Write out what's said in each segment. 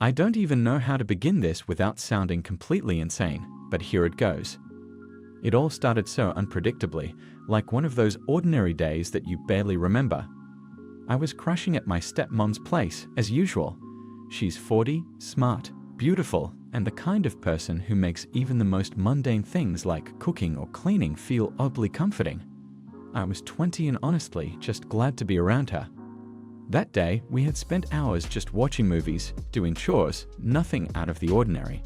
I don't even know how to begin this without sounding completely insane, but here it goes. It all started so unpredictably, like one of those ordinary days that you barely remember. I was crashing at my stepmom's place, as usual. She's 40, smart, beautiful, and the kind of person who makes even the most mundane things like cooking or cleaning feel oddly comforting. I was 20 and honestly just glad to be around her. That day, we had spent hours just watching movies, doing chores, nothing out of the ordinary.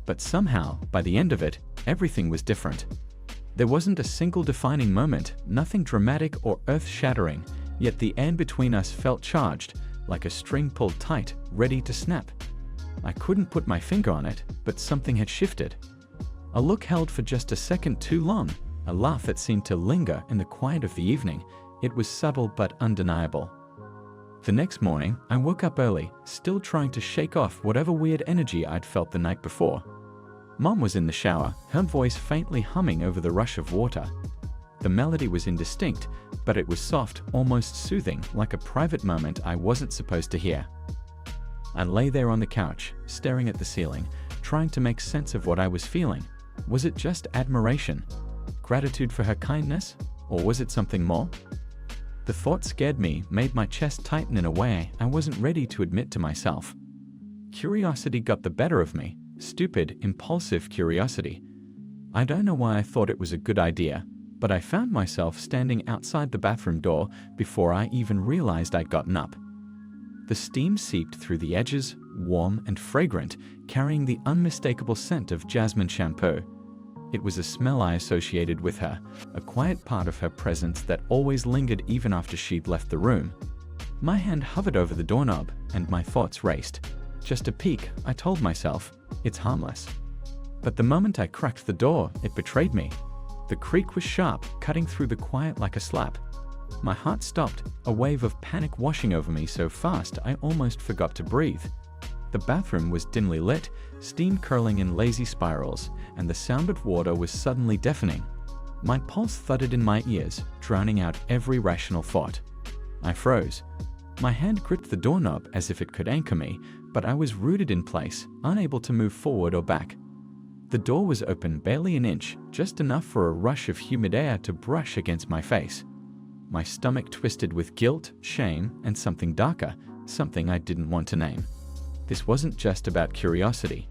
But somehow, by the end of it, everything was different. There wasn't a single defining moment, nothing dramatic or earth-shattering, yet the air between us felt charged, like a string pulled tight, ready to snap. I couldn't put my finger on it, but something had shifted. A look held for just a second too long, a laugh that seemed to linger in the quiet of the evening. It was subtle but undeniable. The next morning, I woke up early, still trying to shake off whatever weird energy I'd felt the night before. Mom was in the shower, her voice faintly humming over the rush of water. The melody was indistinct, but it was soft, almost soothing, like a private moment I wasn't supposed to hear. I lay there on the couch, staring at the ceiling, trying to make sense of what I was feeling. Was it just admiration? Gratitude for her kindness? Or was it something more? The thought scared me, made my chest tighten in a way I wasn't ready to admit to myself. Curiosity got the better of me, stupid, impulsive curiosity. I don't know why I thought it was a good idea, but I found myself standing outside the bathroom door before I even realized I'd gotten up. The steam seeped through the edges, warm and fragrant, carrying the unmistakable scent of jasmine shampoo. It was a smell I associated with her, a quiet part of her presence that always lingered even after she'd left the room. My hand hovered over the doorknob, and my thoughts raced. Just a peek, I told myself. It's harmless. But the moment I cracked the door, it betrayed me. The creak was sharp, cutting through the quiet like a slap. My heart stopped, a wave of panic washing over me so fast I almost forgot to breathe. The bathroom was dimly lit, steam curling in lazy spirals, and the sound of water was suddenly deafening. My pulse thudded in my ears, drowning out every rational thought. I froze. My hand gripped the doorknob as if it could anchor me, but I was rooted in place, unable to move forward or back. The door was open barely an inch, just enough for a rush of humid air to brush against my face. My stomach twisted with guilt, shame, and something darker, something I didn't want to name. This wasn't just about curiosity.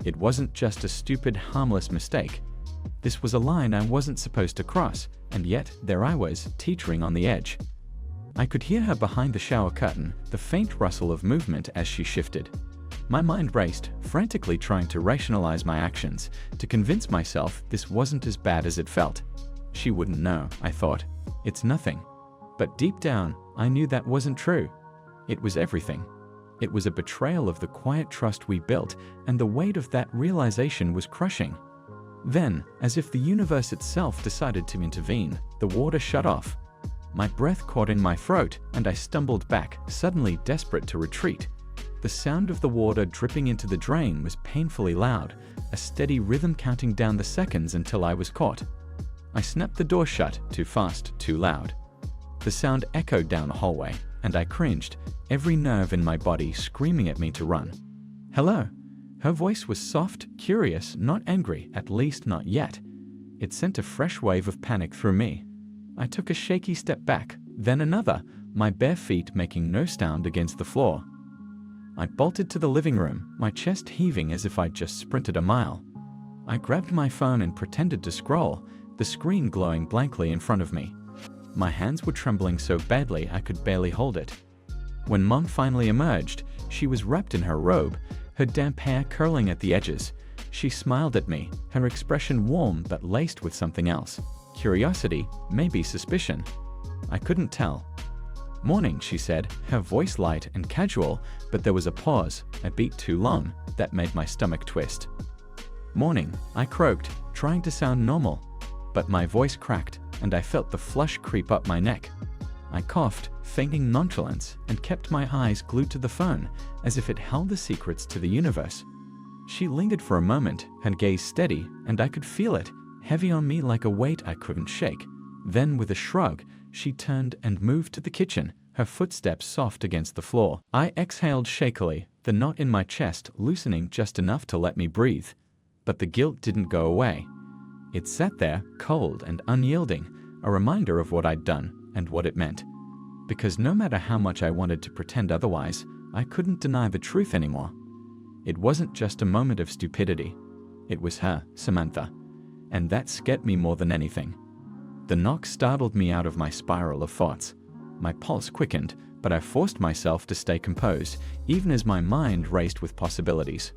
It wasn't just a stupid, harmless mistake. This was a line I wasn't supposed to cross, and yet there I was, teetering on the edge. I could hear her behind the shower curtain, the faint rustle of movement as she shifted. My mind raced, frantically trying to rationalize my actions, to convince myself this wasn't as bad as it felt. She wouldn't know, I thought. It's nothing. But deep down, I knew that wasn't true. It was everything. It was a betrayal of the quiet trust we built, and the weight of that realization was crushing. Then, as if the universe itself decided to intervene, the water shut off. My breath caught in my throat, and I stumbled back, suddenly desperate to retreat. The sound of the water dripping into the drain was painfully loud, a steady rhythm counting down the seconds until I was caught. I snapped the door shut, too fast, too loud. The sound echoed down the hallway, and I cringed, every nerve in my body screaming at me to run. "Hello." Her voice was soft, curious, not angry, at least not yet. It sent a fresh wave of panic through me. I took a shaky step back, then another, my bare feet making no sound against the floor. I bolted to the living room, my chest heaving as if I'd just sprinted a mile. I grabbed my phone and pretended to scroll, the screen glowing blankly in front of me. My hands were trembling so badly I could barely hold it. When Mom finally emerged, she was wrapped in her robe, her damp hair curling at the edges. She smiled at me, her expression warm but laced with something else. Curiosity, maybe suspicion. I couldn't tell. "Morning," she said, her voice light and casual, but there was a pause, a beat too long, that made my stomach twist. "Morning," I croaked, trying to sound normal. But my voice cracked, and I felt the flush creep up my neck. I coughed, feigning nonchalance, and kept my eyes glued to the phone, as if it held the secrets to the universe. She lingered for a moment, her gaze steady, and I could feel it, heavy on me like a weight I couldn't shake. Then, with a shrug, she turned and moved to the kitchen, her footsteps soft against the floor. I exhaled shakily, the knot in my chest loosening just enough to let me breathe. But the guilt didn't go away. It sat there, cold and unyielding, a reminder of what I'd done and what it meant. Because no matter how much I wanted to pretend otherwise, I couldn't deny the truth anymore. It wasn't just a moment of stupidity. It was her, Samantha. And that scared me more than anything. The knock startled me out of my spiral of thoughts. My pulse quickened, but I forced myself to stay composed, even as my mind raced with possibilities.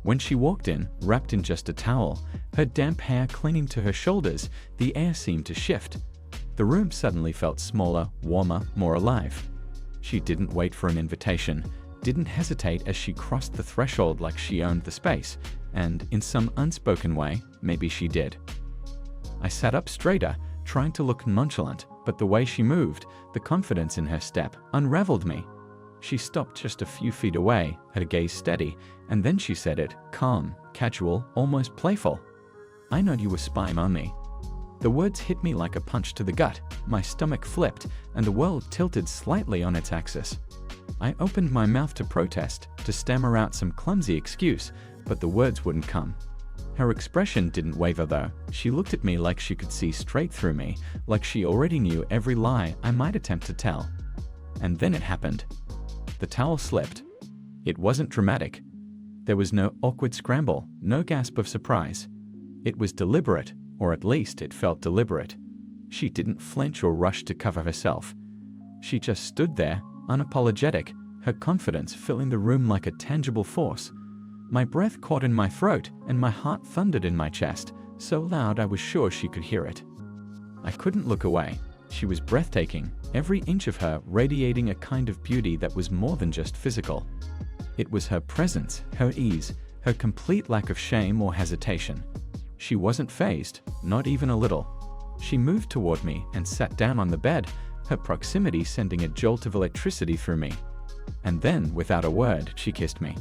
When she walked in, wrapped in just a towel, her damp hair clinging to her shoulders, the air seemed to shift. The room suddenly felt smaller, warmer, more alive. She didn't wait for an invitation, didn't hesitate as she crossed the threshold like she owned the space, and in some unspoken way, maybe she did. I sat up straighter, trying to look nonchalant, but the way she moved, the confidence in her step, unraveled me. She stopped just a few feet away, her gaze steady, and then she said it, calm, casual, almost playful. "I know you were spying on me." The words hit me like a punch to the gut. My stomach flipped, and the world tilted slightly on its axis. I opened my mouth to protest, to stammer out some clumsy excuse, but the words wouldn't come. Her expression didn't waver though. She looked at me like she could see straight through me, like she already knew every lie I might attempt to tell. And then it happened. The towel slipped. It wasn't dramatic. There was no awkward scramble, no gasp of surprise. It was deliberate, or at least it felt deliberate. She didn't flinch or rush to cover herself. She just stood there, unapologetic, her confidence filling the room like a tangible force. My breath caught in my throat, and my heart thundered in my chest, so loud I was sure she could hear it. I couldn't look away. She was breathtaking, every inch of her radiating a kind of beauty that was more than just physical. It was her presence, her ease, her complete lack of shame or hesitation. She wasn't fazed, not even a little. She moved toward me and sat down on the bed, her proximity sending a jolt of electricity through me. And then, without a word, she kissed me.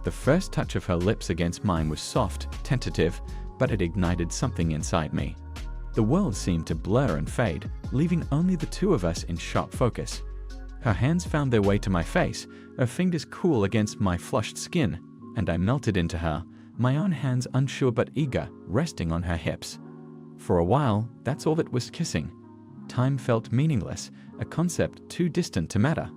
The first touch of her lips against mine was soft, tentative, but it ignited something inside me. The world seemed to blur and fade, leaving only the two of us in sharp focus. Her hands found their way to my face, her fingers cool against my flushed skin, and I melted into her, my own hands unsure but eager, resting on her hips. For a while, that's all that was kissing. Time felt meaningless, a concept too distant to matter.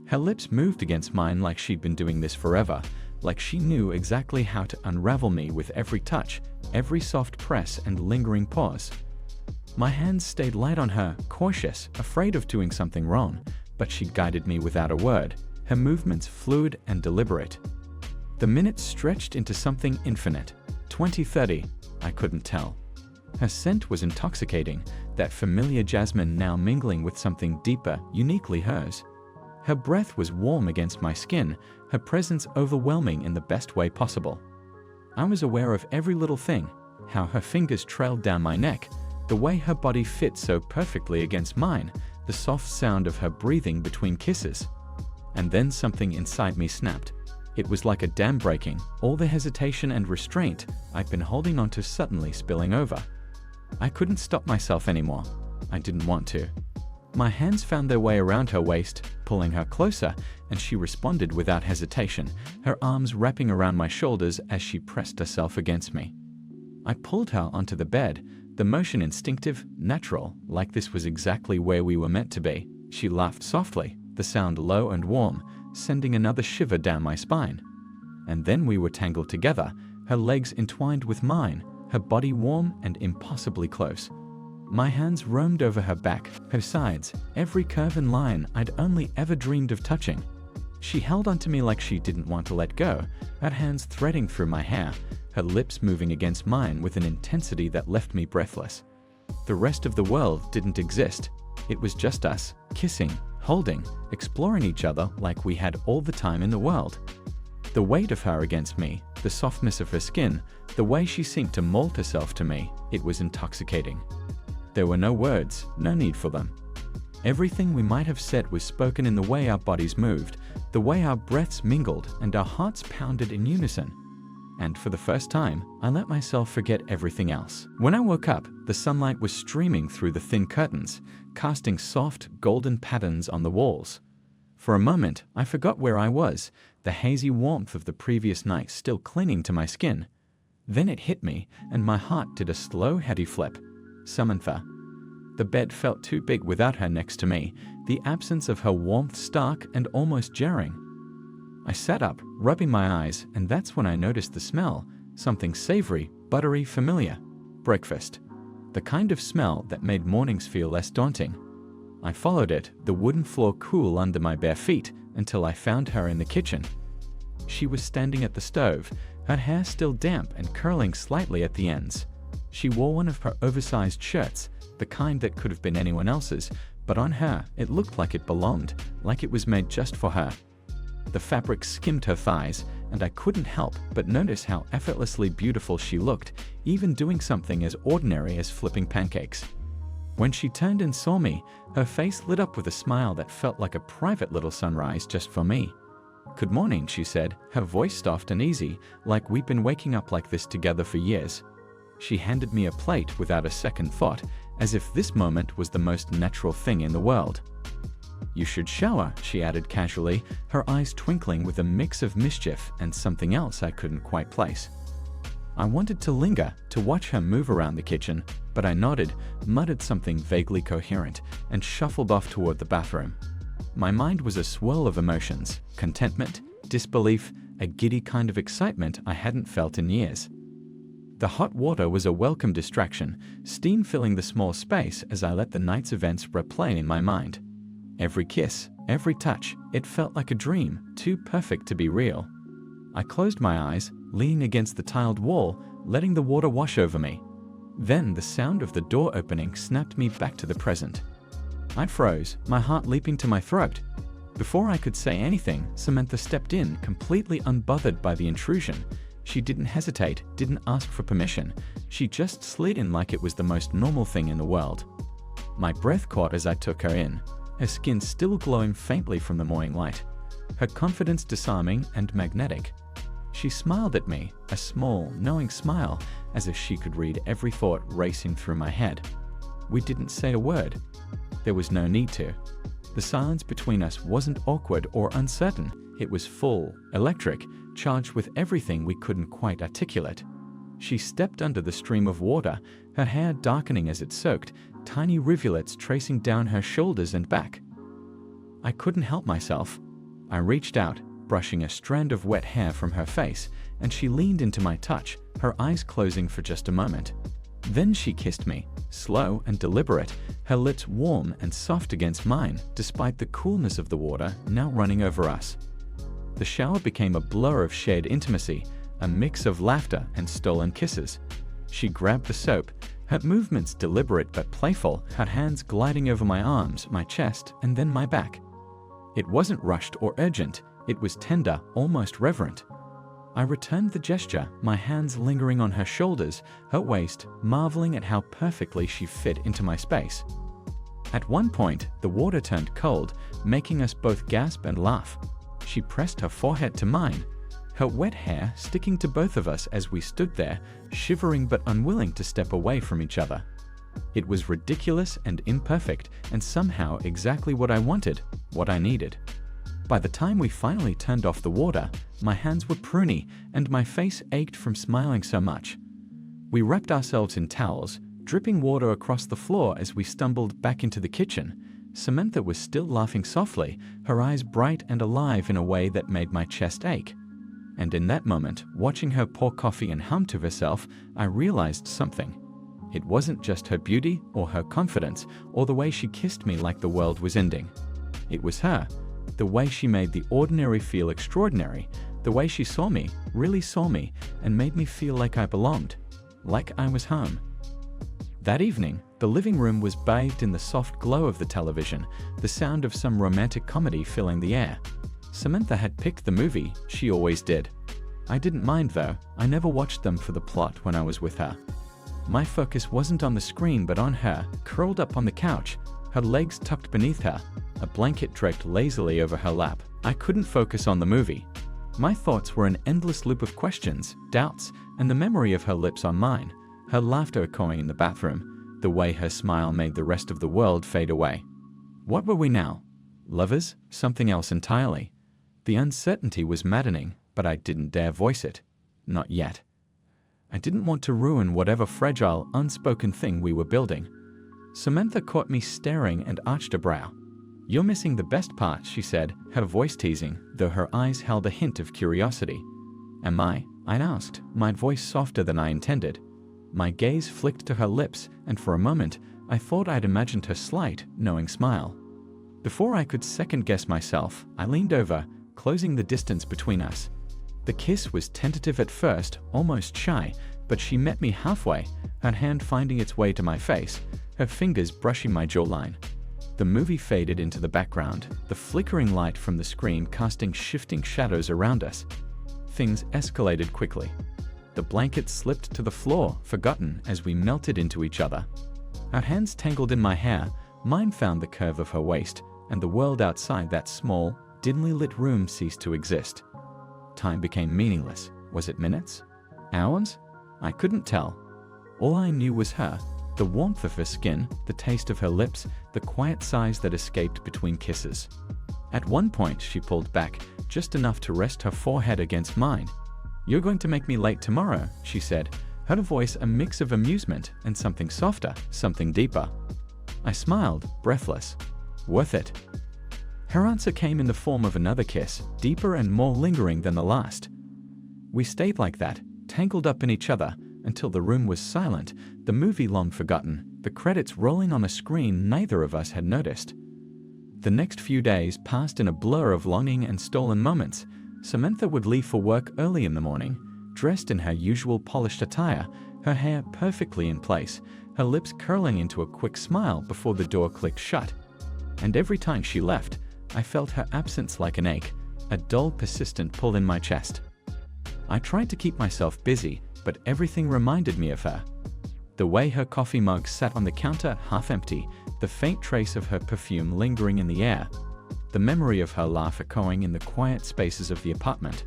Her lips moved against mine like she'd been doing this forever, like she knew exactly how to unravel me with every touch, every soft press and lingering pause. My hands stayed light on her, cautious, afraid of doing something wrong, but she guided me without a word, her movements fluid and deliberate. The minutes stretched into something infinite, 20-30, I couldn't tell. Her scent was intoxicating, that familiar jasmine now mingling with something deeper, uniquely hers. Her breath was warm against my skin, her presence overwhelming in the best way possible. I was aware of every little thing, how her fingers trailed down my neck, the way her body fit so perfectly against mine, the soft sound of her breathing between kisses. And then something inside me snapped. It was like a dam breaking, all the hesitation and restraint I'd been holding onto suddenly spilling over. I couldn't stop myself anymore. I didn't want to. My hands found their way around her waist, pulling her closer, and she responded without hesitation, her arms wrapping around my shoulders as she pressed herself against me. I pulled her onto the bed, the motion instinctive, natural, like this was exactly where we were meant to be. She laughed softly, the sound low and warm, sending another shiver down my spine. And then we were tangled together, her legs entwined with mine, her body warm and impossibly close. My hands roamed over her back, her sides, every curve and line I'd only ever dreamed of touching. She held onto me like she didn't want to let go, her hands threading through my hair, her lips moving against mine with an intensity that left me breathless. The rest of the world didn't exist. It was just us, kissing, holding, exploring each other like we had all the time in the world. The weight of her against me, the softness of her skin, the way she seemed to mold herself to me, it was intoxicating. There were no words, no need for them. Everything we might have said was spoken in the way our bodies moved, the way our breaths mingled and our hearts pounded in unison. and for the first time, I let myself forget everything else. When I woke up, the sunlight was streaming through the thin curtains, casting soft, golden patterns on the walls. For a moment, I forgot where I was, the hazy warmth of the previous night still clinging to my skin. Then it hit me, and my heart did a slow, heady flip. Samantha. The bed felt too big without her next to me, the absence of her warmth stark and almost jarring. I sat up, rubbing my eyes, and that's when I noticed the smell, something savory, buttery, familiar. Breakfast. The kind of smell that made mornings feel less daunting. I followed it, the wooden floor cool under my bare feet, until I found her in the kitchen. She was standing at the stove, her hair still damp and curling slightly at the ends. She wore one of her oversized shirts, the kind that could have been anyone else's, but on her, it looked like it belonged, like it was made just for her. The fabric skimmed her thighs, and I couldn't help but notice how effortlessly beautiful she looked, even doing something as ordinary as flipping pancakes. When she turned and saw me, her face lit up with a smile that felt like a private little sunrise just for me. "Good morning," she said, her voice soft and easy, like we'd been waking up like this together for years. She handed me a plate without a second thought, as if this moment was the most natural thing in the world. "You should shower," she added casually, her eyes twinkling with a mix of mischief and something else I couldn't quite place. I wanted to linger, to watch her move around the kitchen, but I nodded, muttered something vaguely coherent, and shuffled off toward the bathroom. My mind was a swirl of emotions, contentment, disbelief, a giddy kind of excitement I hadn't felt in years. The hot water was a welcome distraction, steam filling the small space as I let the night's events replay in my mind. Every kiss, every touch, it felt like a dream, too perfect to be real. I closed my eyes, leaning against the tiled wall, letting the water wash over me. Then the sound of the door opening snapped me back to the present. I froze, my heart leaping to my throat. Before I could say anything, Samantha stepped in, completely unbothered by the intrusion. She didn't hesitate, didn't ask for permission. She just slid in like it was the most normal thing in the world. My breath caught as I took her in, her skin still glowing faintly from the morning light, her confidence disarming and magnetic. She smiled at me, a small, knowing smile, as if she could read every thought racing through my head. We didn't say a word. There was no need to. The silence between us wasn't awkward or uncertain. It was full, electric, charged with everything we couldn't quite articulate. She stepped under the stream of water, her hair darkening as it soaked, tiny rivulets tracing down her shoulders and back. I couldn't help myself. I reached out, brushing a strand of wet hair from her face, and she leaned into my touch, her eyes closing for just a moment. Then she kissed me, slow and deliberate, her lips warm and soft against mine, despite the coolness of the water now running over us. The shower became a blur of shared intimacy, a mix of laughter and stolen kisses. She grabbed the soap, her movements deliberate but playful, her hands gliding over my arms, my chest, and then my back. It wasn't rushed or urgent, it was tender, almost reverent. I returned the gesture, my hands lingering on her shoulders, her waist, marveling at how perfectly she fit into my space. At one point, the water turned cold, making us both gasp and laugh. She pressed her forehead to mine, her wet hair sticking to both of us as we stood there, shivering but unwilling to step away from each other. It was ridiculous and imperfect, and somehow exactly what I wanted, what I needed. By the time we finally turned off the water, my hands were pruny and my face ached from smiling so much. We wrapped ourselves in towels, dripping water across the floor as we stumbled back into the kitchen. Samantha was still laughing softly, her eyes bright and alive in a way that made my chest ache. And in that moment, watching her pour coffee and hum to herself, I realized something. It wasn't just her beauty or her confidence or the way she kissed me like the world was ending. It was her. The way she made the ordinary feel extraordinary, the way she saw me, really saw me, and made me feel like I belonged, like I was home. That evening, the living room was bathed in the soft glow of the television, the sound of some romantic comedy filling the air. Samantha had picked the movie, she always did. I didn't mind though, I never watched them for the plot when I was with her. My focus wasn't on the screen but on her, curled up on the couch, her legs tucked beneath her, a blanket draped lazily over her lap. I couldn't focus on the movie. My thoughts were an endless loop of questions, doubts, and the memory of her lips on mine, her laughter echoing in the bathroom, the way her smile made the rest of the world fade away. What were we now? Lovers? Something else entirely. The uncertainty was maddening, but I didn't dare voice it. Not yet. I didn't want to ruin whatever fragile, unspoken thing we were building. Samantha caught me staring and arched a brow. "You're missing the best part," she said, her voice teasing, though her eyes held a hint of curiosity. "Am I?" I asked, my voice softer than I intended. My gaze flicked to her lips, and for a moment, I thought I'd imagined her slight, knowing smile. Before I could second-guess myself, I leaned over, closing the distance between us. The kiss was tentative at first, almost shy, but she met me halfway, her hand finding its way to my face, her fingers brushing my jawline. The movie faded into the background, the flickering light from the screen casting shifting shadows around us. Things escalated quickly. The blanket slipped to the floor, forgotten, as we melted into each other. Her hands tangled in my hair, mine found the curve of her waist, and the world outside that small, dimly lit room ceased to exist. Time became meaningless. Was it minutes? Hours? I couldn't tell. All I knew was her, the warmth of her skin, the taste of her lips, the quiet sighs that escaped between kisses. At one point, she pulled back, just enough to rest her forehead against mine. "You're going to make me late tomorrow," she said, her voice a mix of amusement and something softer, something deeper. I smiled, breathless. "Worth it." Her answer came in the form of another kiss, deeper and more lingering than the last. We stayed like that, tangled up in each other, until the room was silent, the movie long forgotten, the credits rolling on a screen neither of us had noticed. The next few days passed in a blur of longing and stolen moments. Samantha would leave for work early in the morning, dressed in her usual polished attire, her hair perfectly in place, her lips curling into a quick smile before the door clicked shut. And every time she left, I felt her absence like an ache, a dull, persistent pull in my chest. I tried to keep myself busy, but everything reminded me of her. The way her coffee mug sat on the counter half empty, the faint trace of her perfume lingering in the air, the memory of her laugh echoing in the quiet spaces of the apartment.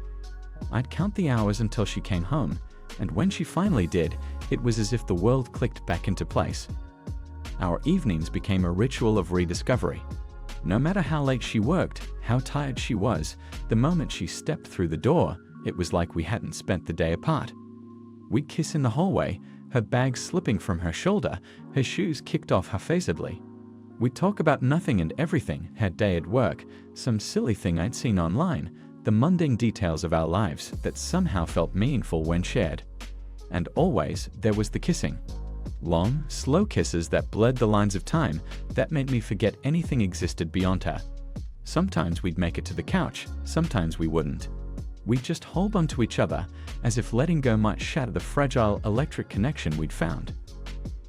I'd count the hours until she came home, and when she finally did, it was as if the world clicked back into place. Our evenings became a ritual of rediscovery. No matter how late she worked, how tired she was, the moment she stepped through the door, it was like we hadn't spent the day apart. We'd kiss in the hallway, her bag slipping from her shoulder, her shoes kicked off haphazardly. We'd talk about nothing and everything, her day at work, some silly thing I'd seen online, the mundane details of our lives that somehow felt meaningful when shared. And always, there was the kissing. Long, slow kisses that blurred the lines of time, that made me forget anything existed beyond her. Sometimes we'd make it to the couch, sometimes we wouldn't. We'd just hold on to each other, as if letting go might shatter the fragile electric connection we'd found.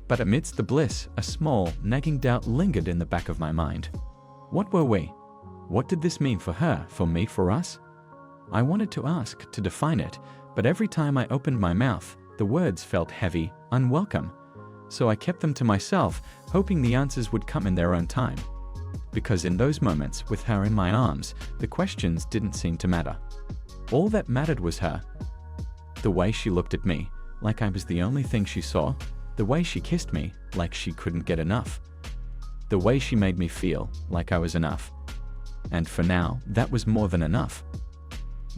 But amidst the bliss, a small, nagging doubt lingered in the back of my mind. What were we? What did this mean for her, for me, for us? I wanted to ask, to define it, but every time I opened my mouth, the words felt heavy, unwelcome. So I kept them to myself, hoping the answers would come in their own time. Because in those moments, with her in my arms, the questions didn't seem to matter. All that mattered was her. The way she looked at me, like I was the only thing she saw. The way she kissed me, like she couldn't get enough. The way she made me feel, like I was enough. And for now, that was more than enough.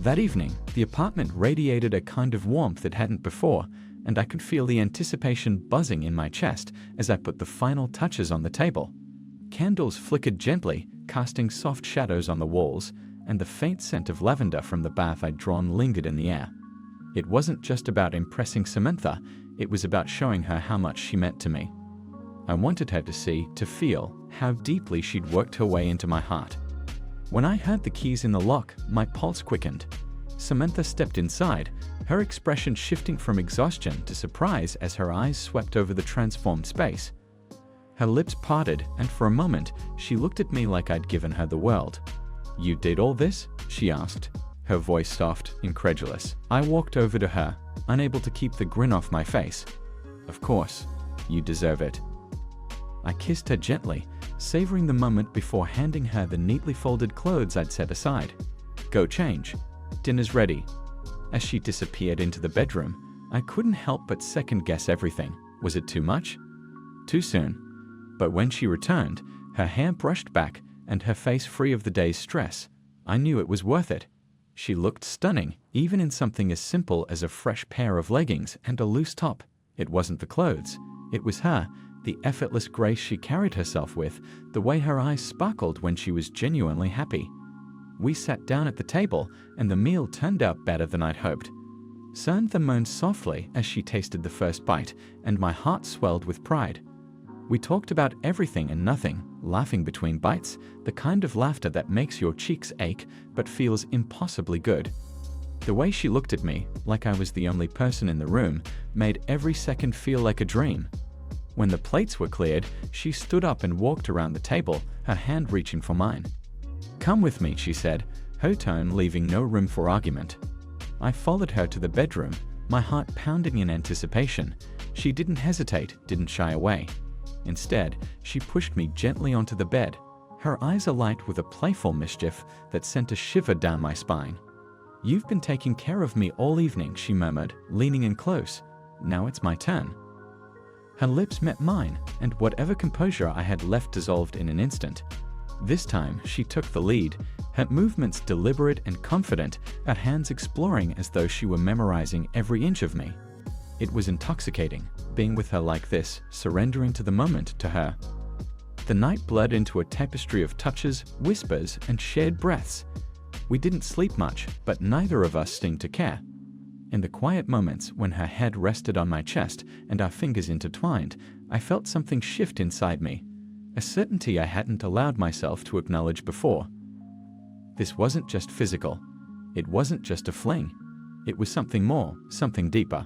That evening, the apartment radiated a kind of warmth it hadn't before, and I could feel the anticipation buzzing in my chest as I put the final touches on the table. Candles flickered gently, casting soft shadows on the walls, and the faint scent of lavender from the bath I'd drawn lingered in the air. It wasn't just about impressing Samantha, it was about showing her how much she meant to me. I wanted her to see, to feel, how deeply she'd worked her way into my heart. When I heard the keys in the lock, my pulse quickened. Samantha stepped inside, her expression shifting from exhaustion to surprise as her eyes swept over the transformed space. Her lips parted, and for a moment, she looked at me like I'd given her the world. "You did all this?" she asked, her voice soft, incredulous. I walked over to her, unable to keep the grin off my face. "Of course, you deserve it." I kissed her gently, savoring the moment before handing her the neatly folded clothes I'd set aside. "Go change," dinner's ready." As she disappeared into the bedroom, I couldn't help but second-guess everything. Was it too much? Too soon? But when she returned, her hair brushed back and her face free of the day's stress, I knew it was worth it. She looked stunning, even in something as simple as a fresh pair of leggings and a loose top. It wasn't the clothes. It was her, the effortless grace she carried herself with, the way her eyes sparkled when she was genuinely happy. We sat down at the table, and the meal turned out better than I'd hoped. Sandra moaned softly as she tasted the first bite, and my heart swelled with pride. We talked about everything and nothing, laughing between bites, the kind of laughter that makes your cheeks ache but feels impossibly good. The way she looked at me, like I was the only person in the room, made every second feel like a dream. When the plates were cleared, she stood up and walked around the table, her hand reaching for mine. "Come with me," she said, her tone leaving no room for argument. I followed her to the bedroom, my heart pounding in anticipation. She didn't hesitate, didn't shy away. Instead, she pushed me gently onto the bed, her eyes alight with a playful mischief that sent a shiver down my spine. "You've been taking care of me all evening," she murmured, leaning in close. "Now it's my turn." Her lips met mine, and whatever composure I had left dissolved in an instant. This time, she took the lead, her movements deliberate and confident, her hands exploring as though she were memorizing every inch of me. It was intoxicating, being with her like this, surrendering to the moment to her. The night blurred into a tapestry of touches, whispers, and shared breaths. We didn't sleep much, but neither of us seemed to care. In the quiet moments when her head rested on my chest and our fingers intertwined, I felt something shift inside me, a certainty I hadn't allowed myself to acknowledge before. This wasn't just physical. It wasn't just a fling. It was something more, something deeper.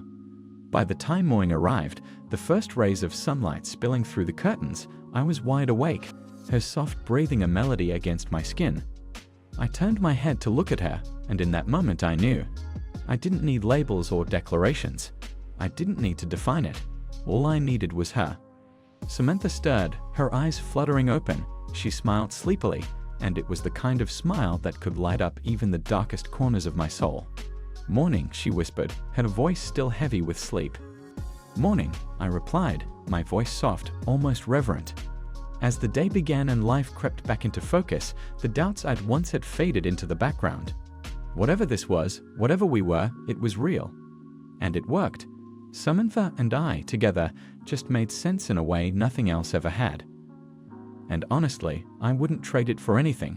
By the time morning arrived, the first rays of sunlight spilling through the curtains, I was wide awake, her soft breathing a melody against my skin. I turned my head to look at her, and in that moment I knew. I didn't need labels or declarations. I didn't need to define it. All I needed was her. Samantha stirred, her eyes fluttering open. She smiled sleepily, and it was the kind of smile that could light up even the darkest corners of my soul. "Morning," she whispered, her voice still heavy with sleep. "Morning," I replied, my voice soft, almost reverent. As the day began and life crept back into focus, the doubts I'd once had faded into the background. Whatever this was, whatever we were, it was real. And it worked. Samantha and I, together, just made sense in a way nothing else ever had. And honestly, I wouldn't trade it for anything.